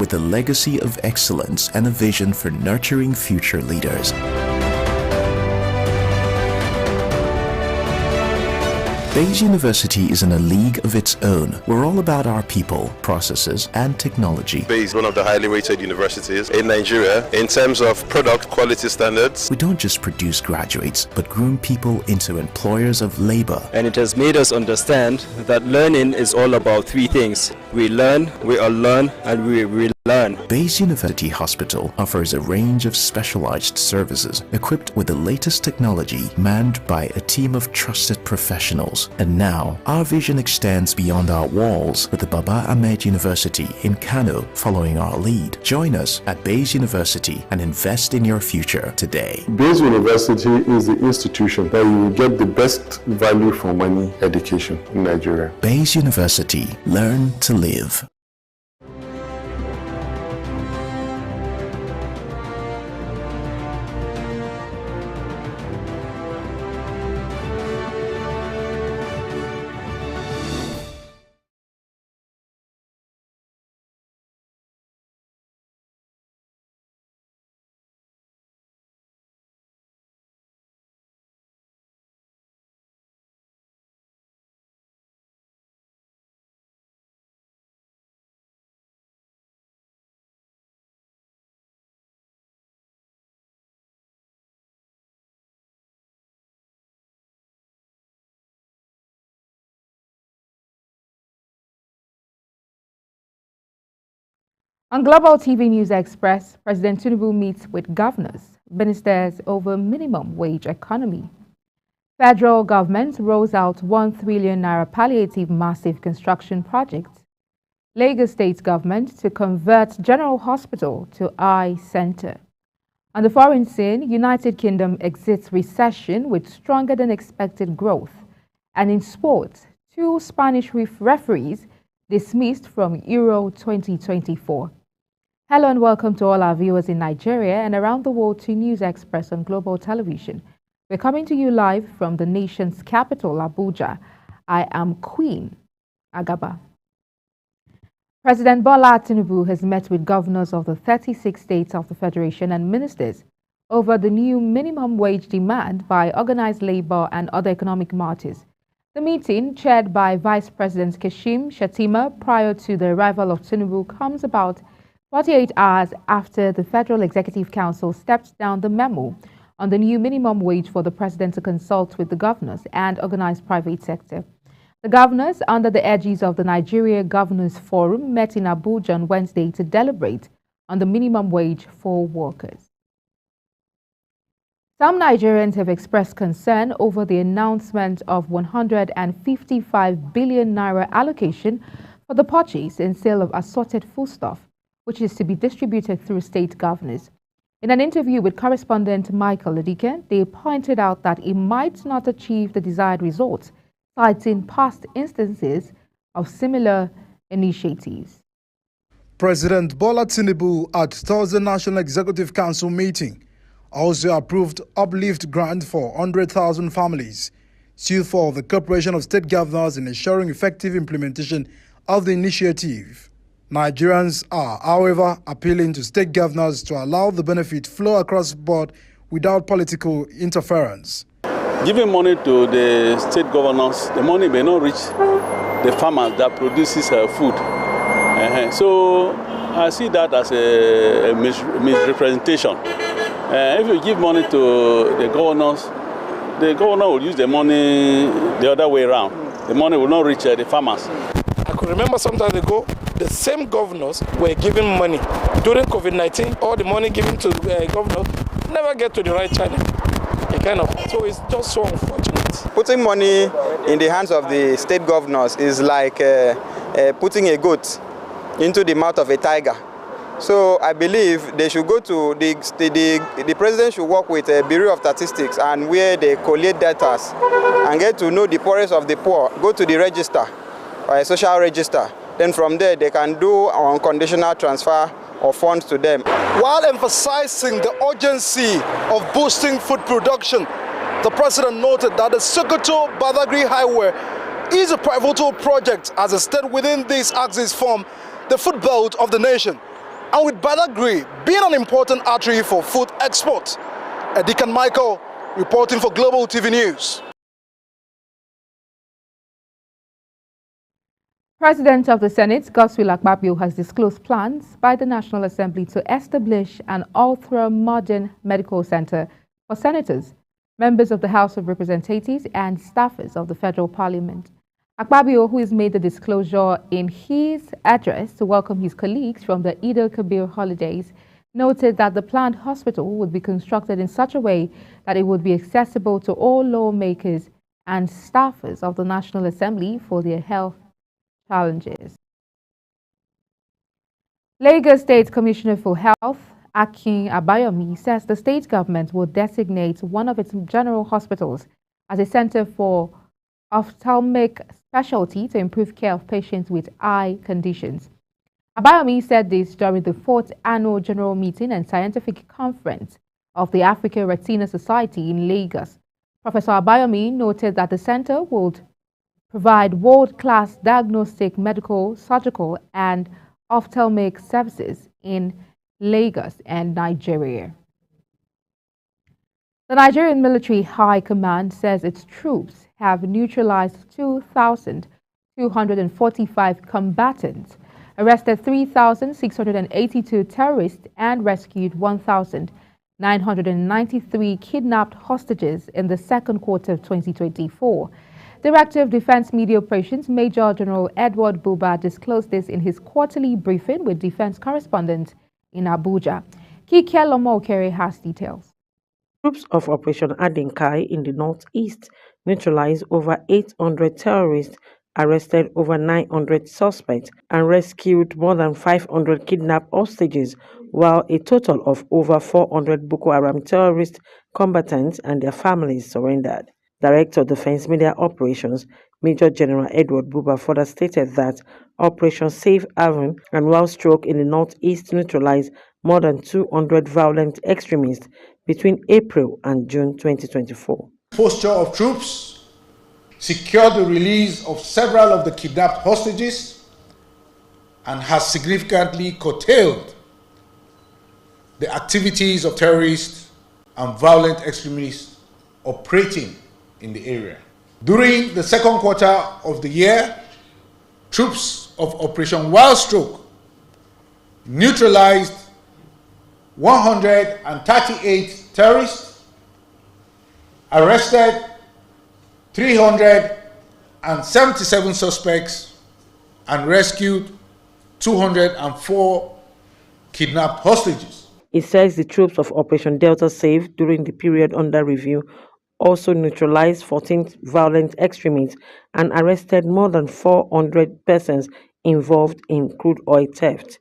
with a legacy of excellence and a vision for nurturing future leaders. Bayes University is in a league of its own. We're all about our people, processes, and technology. Bayes is one of the highly rated universities in Nigeria in terms of product quality standards. We don't just produce graduates, but groom people into employers of labor. And it has made us understand that learning is all about three things. We learn, we unlearn, and we relearn. Bayes University Hospital offers a range of specialized services equipped with the latest technology, manned by a team of trusted professionals. And now, our vision extends beyond our walls with the Baba Ahmed University in Kano following our lead. Join us at Bayes University and invest in your future today. Bayes University is the institution that you will get the best value for money education in Nigeria. Bayes University. Learn to live. On Global TV News Express, President Tinubu meets with governors, ministers over minimum wage economy. Federal government rolls out 1 trillion naira palliative massive construction project. Lagos State government to convert General Hospital to eye center. On the foreign scene, United Kingdom exits recession with stronger than expected growth. And in sports, 2 Spanish referees dismissed from Euro 2024. Hello and welcome to all our viewers in Nigeria and around the world to News Express on Global Television. We're coming to you live from the nation's capital, Abuja. I am Queen Agaba. President Bola Tinubu has met with governors of the 36 states of the Federation and ministers over the new minimum wage demand by organized labor and other economic martyrs. The meeting, chaired by Vice President Kashim Shettima prior to the arrival of Tinubu, comes about 48 hours after the Federal Executive Council stepped down the memo on the new minimum wage for the president to consult with the governors and organized private sector. The governors, under the aegis of the Nigeria Governors Forum, met in Abuja on Wednesday to deliberate on the minimum wage for workers. Some Nigerians have expressed concern over the announcement of 155 billion naira allocation for the purchase and sale of assorted foodstuff, which is to be distributed through state governors. In an interview with correspondent Michael Ladike, they pointed out that it might not achieve the desired results, citing past instances of similar initiatives. President Bola Tinubu at Thursday National Executive Council meeting also approved uplift grant for 100,000 families, sued for the cooperation of state governors in ensuring effective implementation of the initiative. Nigerians are, however, appealing to state governors to allow the benefit flow across the board without political interference. Giving money to the state governors, the money may not reach the farmers that produces food. So I see that as a misrepresentation. If you give money to the governor will use the money the other way around. The money will not reach the farmers. I could remember some time ago, the same governors were giving money. During COVID-19, all the money given to governors never get to the right channel. So it's just so unfortunate. Putting money in the hands of the state governors is like putting a goat into the mouth of a tiger. So I believe they should go to the president should work with a Bureau of Statistics and where they collate data and get to know the poorest of the poor. Go to the register or a social register. Then from there they can do unconditional transfer of funds to them. While emphasizing the urgency of boosting food production, the president noted that the Sokoto-Badagry Highway is a pivotal project as a state within this axis form the food belt of the nation. and with Badagry being an important artery for food export. Edikan Michael reporting for Global TV News. President of the Senate, Godswill Akpabio, has disclosed plans by the National Assembly to establish an ultra-modern medical center for senators, members of the House of Representatives, and staffers of the Federal Parliament. Akpabio, who has made the disclosure in his address to welcome his colleagues from the Eid al-Kabir holidays, noted that the planned hospital would be constructed in such a way that it would be accessible to all lawmakers and staffers of the National Assembly for their health challenges. Lagos State Commissioner for Health, Akin Abayomi, says the state government will designate one of its general hospitals as a center for ophthalmic specialty to improve care of patients with eye conditions. Abayomi said this during the 4th Annual General Meeting and Scientific Conference of the African Retina Society in Lagos. Professor Abayomi noted that the center would provide world-class diagnostic, medical, surgical, and ophthalmic services in Lagos and Nigeria. The Nigerian Military High Command says its troops have neutralized 2,245 combatants, arrested 3,682 terrorists, and rescued 1,993 kidnapped hostages in the second quarter of 2024. Director of Defense Media Operations, Major General Edward Buba, disclosed this in his quarterly briefing with defense correspondents in Abuja. Kike Lomo-Okere has details. Troops of Operation Adinkai in the northeast neutralized over 800 terrorists, arrested over 900 suspects, and rescued more than 500 kidnapped hostages, while a total of over 400 Boko Haram terrorist combatants and their families surrendered. Director of Defense Media Operations, Major General Edward Buba, further stated that Operation Safe Haven and Wild Stroke in the northeast neutralized more than 200 violent extremists between April and June 2024. Posture of troops secured the release of several of the kidnapped hostages and has significantly curtailed the activities of terrorists and violent extremists operating in the area. During the second quarter of the year, troops of Operation Wild Stroke neutralized 138 terrorists, arrested 377 suspects, and rescued 204 kidnapped hostages. It says the troops of Operation Delta Safe during the period under review also neutralized 14 violent extremists and arrested more than 400 persons involved in crude oil theft.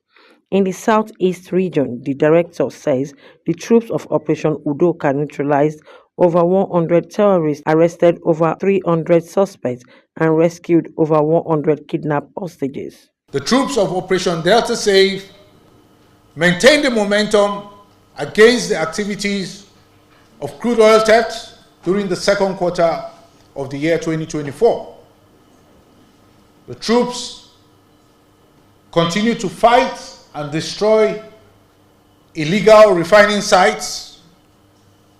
In the southeast region, the director says the troops of Operation Udoka neutralized over 100 terrorists, arrested over 300 suspects, and rescued over 100 kidnapped hostages. The troops of Operation Delta Safe maintained the momentum against the activities of crude oil theft during the second quarter of the year 2024. The troops continue to fight and destroy illegal refining sites,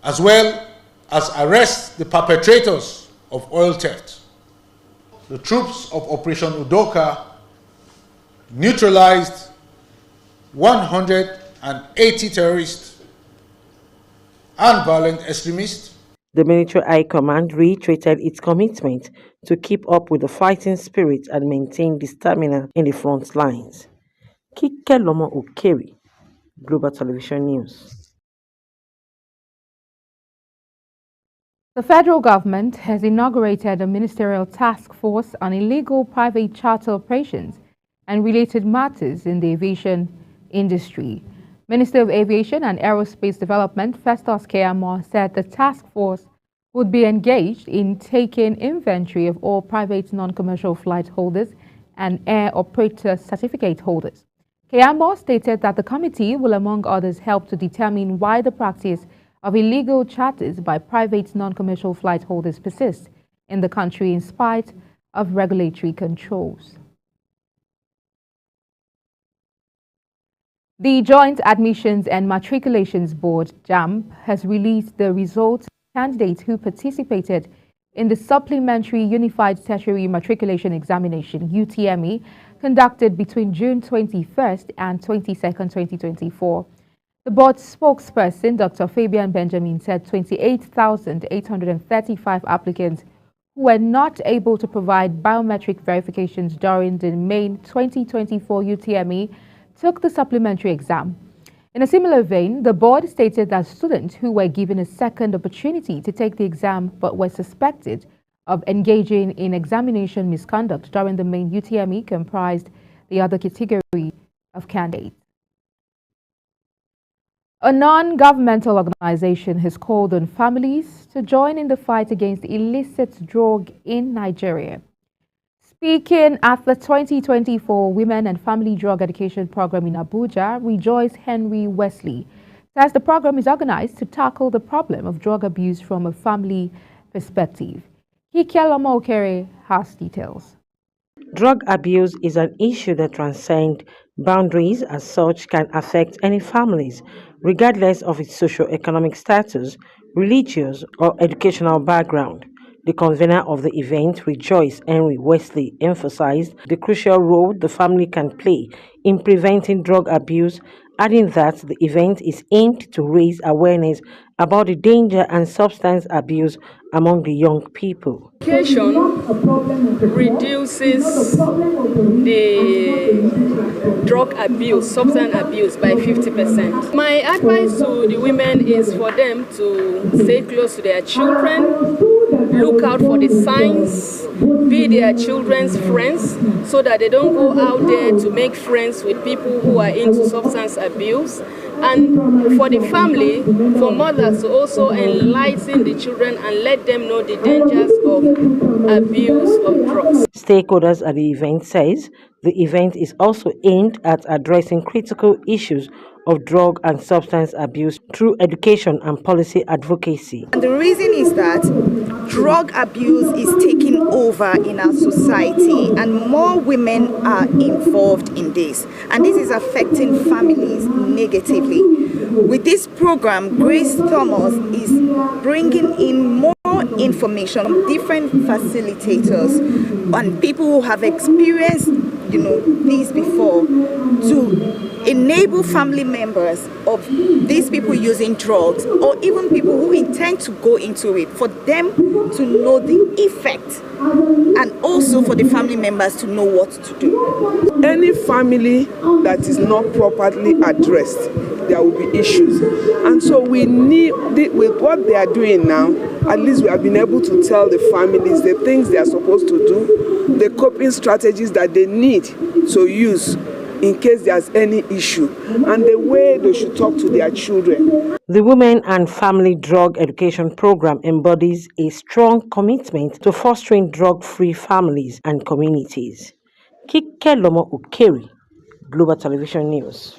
as well as arrest the perpetrators of oil theft. The troops of Operation Udoka neutralized 180 terrorists and violent extremists. The Military High Command reiterated its commitment to keep up with the fighting spirit and maintain the stamina in the front lines. Kike Lomo-Okere, Global Television News. The federal government has inaugurated a ministerial task force on illegal private charter operations and related matters in the aviation industry. Minister of Aviation and Aerospace Development, Festus Keyamo, said the task force would be engaged in taking inventory of all private non-commercial flight holders and air operator certificate holders. Keyamo stated that the committee will, among others, help to determine why the practice of illegal charters by private non-commercial flight holders persists in the country in spite of regulatory controls. The Joint Admissions and Matriculations Board, JAMB, has released the results of candidates who participated in the Supplementary Unified Tertiary Matriculation Examination, UTME, conducted between June 21st and 22nd, 2024. The board's spokesperson, Dr. Fabian Benjamin, said 28,835 applicants who were not able to provide biometric verifications during the May 2024 UTME took the supplementary exam. In a similar vein, the board stated that students who were given a second opportunity to take the exam but were suspected of engaging in examination misconduct during the main UTME comprised the other category of candidates. A non-governmental organization has called on families to join in the fight against illicit drug in Nigeria. Speaking at the 2024 Women and Family Drug Education Program in Abuja, Rejoice Henry Wesley says the program is organized to tackle the problem of drug abuse from a family perspective. Kikeloma Okere has details. Drug abuse is an issue that transcends boundaries, as such can affect any families, regardless of its socio-economic status, religious or educational background. The convener of the event, Rejoice Henry Wesley, emphasized the crucial role the family can play in preventing drug abuse, adding that the event is aimed to raise awareness about the danger and substance abuse among the young people. Education reduces the drug abuse, substance abuse by 50%. My advice to the women is for them to stay close to their children, look out for the signs, be their children's friends so that they don't go out there to make friends with people who are into substance abuse. And for the family, for mothers to also enlighten the children and let them know the dangers of abuse of drugs. Stakeholders at the event says the event is also aimed at addressing critical issues of drug and substance abuse through education and policy advocacy. And the reason is that drug abuse is taking over in our society and more women are involved in this. And this is affecting families negatively. With this program, Grace Thomas is bringing in more information from different facilitators and people who have experienced this before to enable family members of these people using drugs or even people who intend to go into it, for them to know the effect and also for the family members to know what to do. Any family that is not properly addressed, there will be issues. And so we need, with what they are doing now, at least we have been able to tell the families the things they are supposed to do, the coping strategies that they need to use in case there's any issue, and the way they should talk to their children. The Women and Family Drug Education Program embodies a strong commitment to fostering drug-free families and communities. Kikeloma Okere, Global Television News.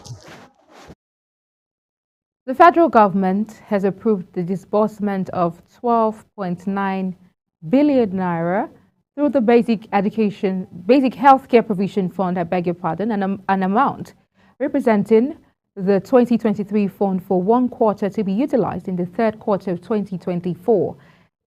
The federal government has approved the disbursement of 12.9 billion naira through the Basic Healthcare Provision Fund, an amount representing the 2023 fund for 1 quarter to be utilized in the 3rd quarter of 2024.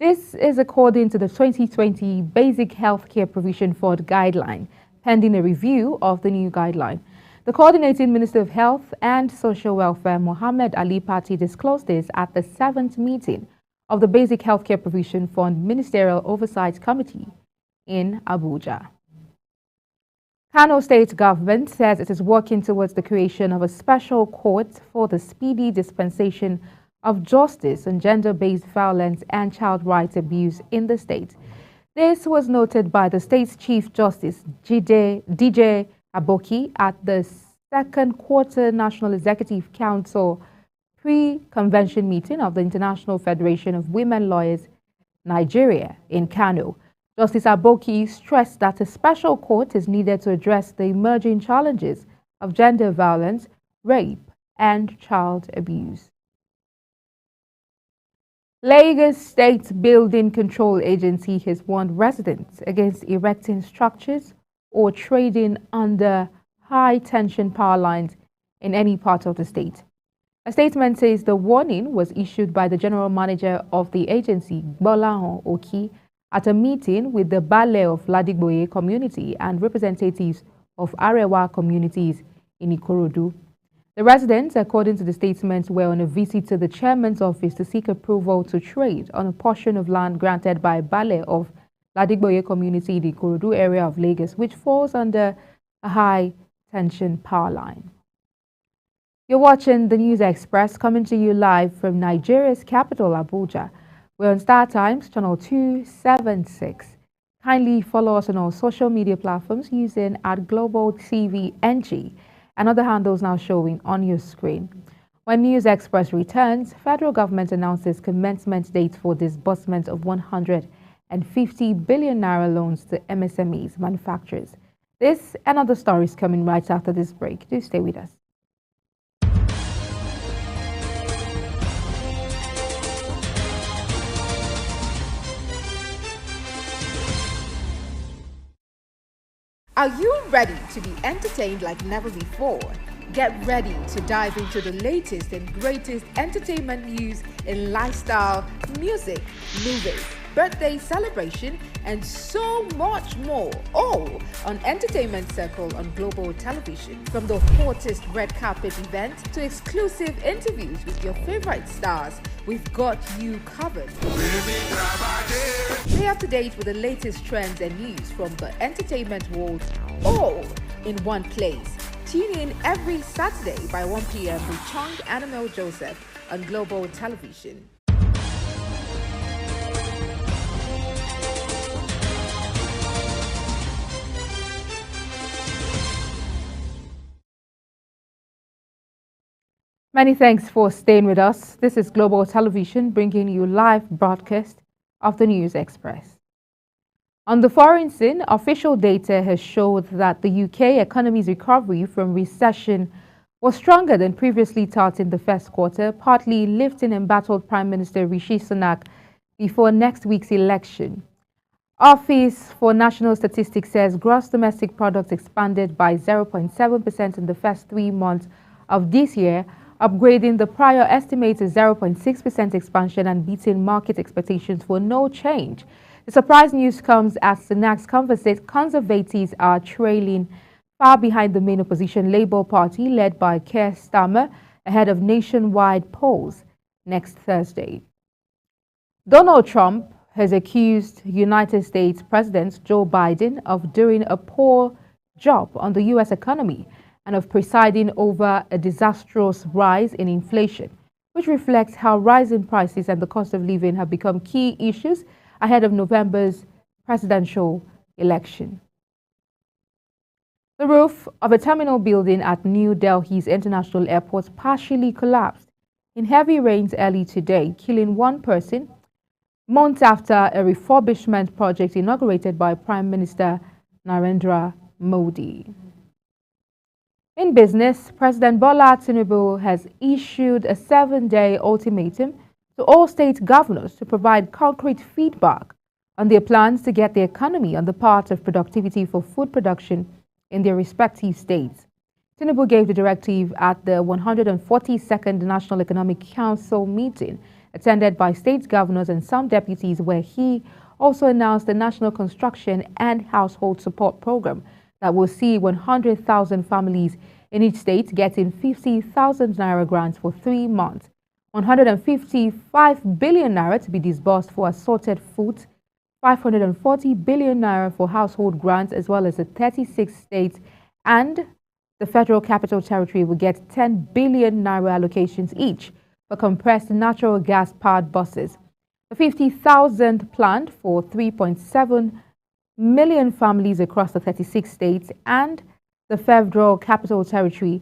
This is according to the 2020 Basic Healthcare Provision Fund guideline, pending a review of the new guideline. The Coordinating Minister of Health and Social Welfare, Mohammed Ali Pati, disclosed this at the 7th meeting of the Basic Healthcare Provision Fund Ministerial Oversight Committee in Abuja. Kano State government says it is working towards the creation of a special court for the speedy dispensation of justice on gender-based violence and child rights abuse in the state. This was noted by the state's Chief Justice, DJ Aboki, at the 2nd Quarter National Executive Council pre-convention meeting of the International Federation of Women Lawyers, Nigeria, in Kano. Justice Aboki stressed that a special court is needed to address the emerging challenges of gender violence, rape, and child abuse. Lagos State Building Control Agency has warned residents against erecting structures or trading under high-tension power lines in any part of the state. A statement says the warning was issued by the general manager of the agency, Gbolahan Oki, at a meeting with the Bale of Ladigboye community and representatives of Arewa communities in Ikorodu. The residents, according to the statement, were on a visit to the chairman's office to seek approval to trade on a portion of land granted by Bale of Ladigboye community in the Ikorodu area of Lagos, which falls under a high-tension power line. You're watching the News Express, coming to you live from Nigeria's capital, Abuja. We're on Star Times, channel 276. Kindly follow us on all social media platforms using @GlobalTVNG and other handles now showing on your screen. When News Express returns, federal government announces commencement date for disbursement of 150 billion naira loans to MSMEs, manufacturers. This and other stories coming right after this break. Do stay with us. Are you ready to be entertained like never before? Get ready to dive into the latest and greatest entertainment news in lifestyle, music, movies, birthday celebration, and so much more, all on Entertainment Circle on Global Television. From the hottest red carpet event to exclusive interviews with your favorite stars, we've got you covered. Stay up to date with the latest trends and news from the entertainment world, all in one place. Tune in every Saturday by 1 p.m. with Chung Annabelle Joseph on Global Television. Many thanks for staying with us. This is Global Television bringing you live broadcast of the News Express. On the foreign scene, official data has showed that the UK economy's recovery from recession was stronger than previously thought in the first quarter, partly lifting embattled Prime Minister Rishi Sunak before next week's election. Office for National Statistics says gross domestic product expanded by 0.7% in the first 3 months of this year, upgrading the prior estimate to 0.6% expansion and beating market expectations for no change. The surprise news comes as Sunak's Conservatives are trailing far behind the main opposition Labour Party led by Keir Starmer ahead of nationwide polls next Thursday. Donald Trump has accused United States President Joe Biden of doing a poor job on the U.S. economy and of presiding over a disastrous rise in inflation, which reflects how rising prices and the cost of living have become key issues ahead of November's presidential election. The roof of a terminal building at New Delhi's International Airport partially collapsed in heavy rains early today, killing one person, months after a refurbishment project inaugurated by Prime Minister Narendra Modi. In business, President Bola Tinubu has issued a 7-day ultimatum to all state governors to provide concrete feedback on their plans to get the economy on the path of productivity for food production in their respective states. Tinubu gave the directive at the 142nd National Economic Council meeting, attended by state governors and some deputies, where he also announced the National Construction and Household Support Program that will see 100,000 families in each state getting 50,000 naira grants for 3 months, 155 billion naira to be disbursed for assorted foods, 540 billion naira for household grants, as well as the 36 states and the Federal Capital Territory will get 10 billion naira allocations each for compressed natural gas-powered buses. The 50,000 planned for 3.7 million families across the 36 states and the Federal Capital Territory,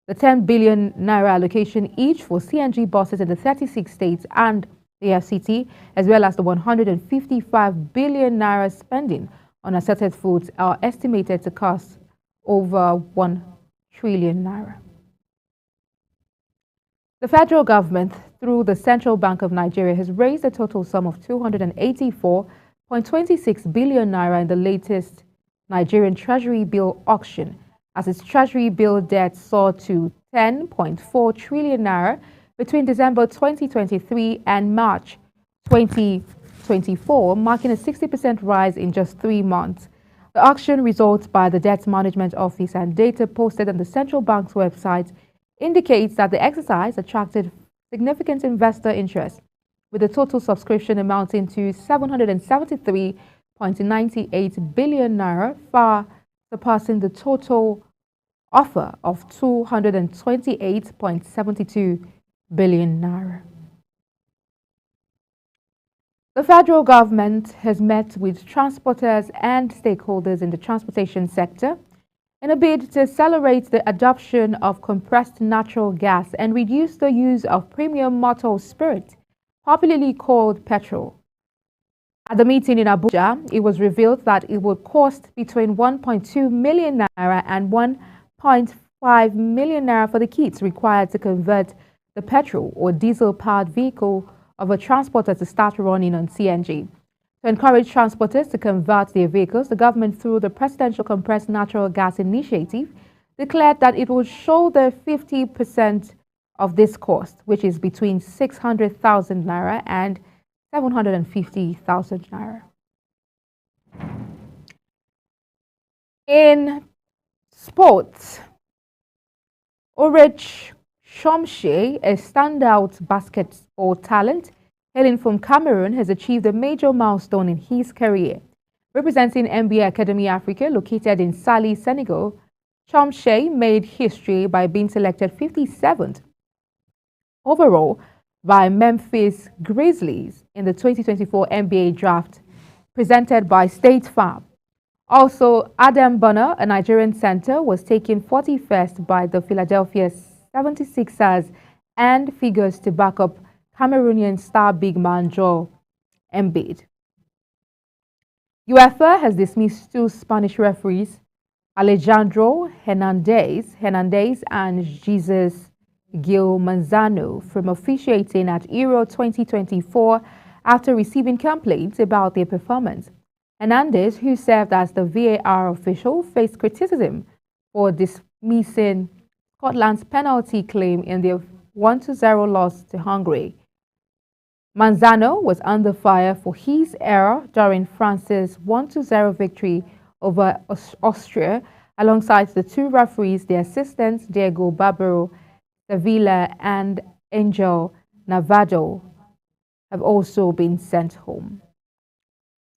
the 10 billion naira allocation each for CNG buses in the 36 states and the FCT, as well as the 155 billion naira spending on assorted foods, are estimated to cost over 1 trillion naira. The federal government, through the Central Bank of Nigeria, has raised a total sum of 284.26 billion naira in the latest Nigerian Treasury bill auction, as its Treasury bill debt soared to 10.4 trillion naira between December 2023 and March 2024, marking a 60% rise in just 3 months. The auction results by the Debt Management Office and data posted on the central bank's website indicates that the exercise attracted significant investor interest, with the total subscription amounting to 773.98 billion naira, far surpassing the total offer of 228.72 billion naira. The federal government has met with transporters and stakeholders in the transportation sector in a bid to accelerate the adoption of compressed natural gas and reduce the use of premium motor spirit, popularly called petrol. At the meeting in Abuja, it was revealed that it would cost between 1.2 million naira and 1.5 million naira for the kits required to convert the petrol or diesel-powered vehicle of a transporter to start running on CNG. To encourage transporters to convert their vehicles, the government, through the Presidential Compressed Natural Gas Initiative, declared that it would shoulder 50% of this cost, which is between 600,000 naira and 750,000 naira. In sports, Orech Shomshe, a standout basketball talent hailing from Cameroon, has achieved a major milestone in his career. Representing NBA Academy Africa, located in Sali, Senegal, Shomshe made history by being selected 57th overall by Memphis Grizzlies in the 2024 NBA draft presented by State Farm. Also, Adam Bonner, a Nigerian center, was taken 41st by the Philadelphia 76ers and figures to back up Cameroonian star big man Joel Embiid. UEFA has dismissed 2 Spanish referees, Alejandro Hernandez and Jesus Gil Manzano, from officiating at Euro 2024 after receiving complaints about their performance. Hernandez, who served as the VAR official, faced criticism for dismissing Scotland's penalty claim in their 1-0 loss to Hungary. Manzano was under fire for his error during France's 1-0 victory over Austria, alongside the 2 referees, the assistants Diego Barbero Sevilla and Angel Navado have also been sent home.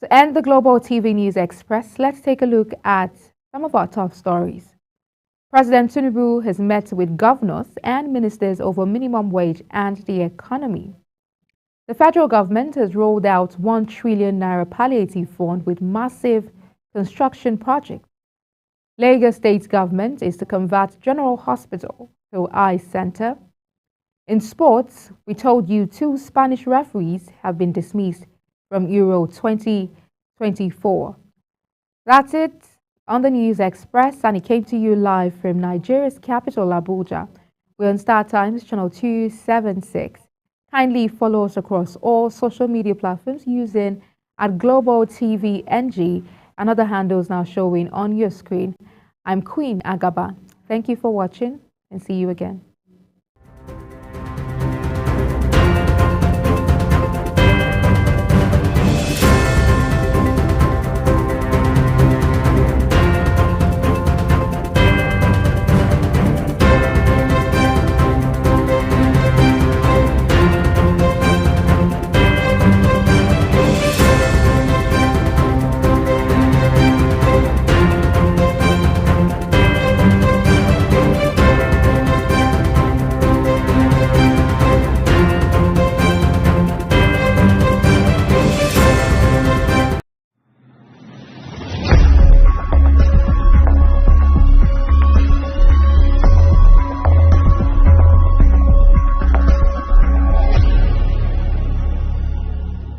To end the Global TV News Express, let's take a look at some of our top stories. President Tinubu has met with governors and ministers over minimum wage and the economy. The federal government has rolled out 1 trillion naira palliative fund with massive construction projects. Lagos State government is to convert General Hospital to eye center. In sports, we told you 2 Spanish referees have been dismissed from Euro 2024. That's it on the News Express, and it came to you live from Nigeria's capital, Abuja. We're on Star Times channel 276. Kindly follow us across all social media platforms using @Global TV NG and other handles now showing on your screen. I'm Queen Agaba. Thank you for watching and see you again.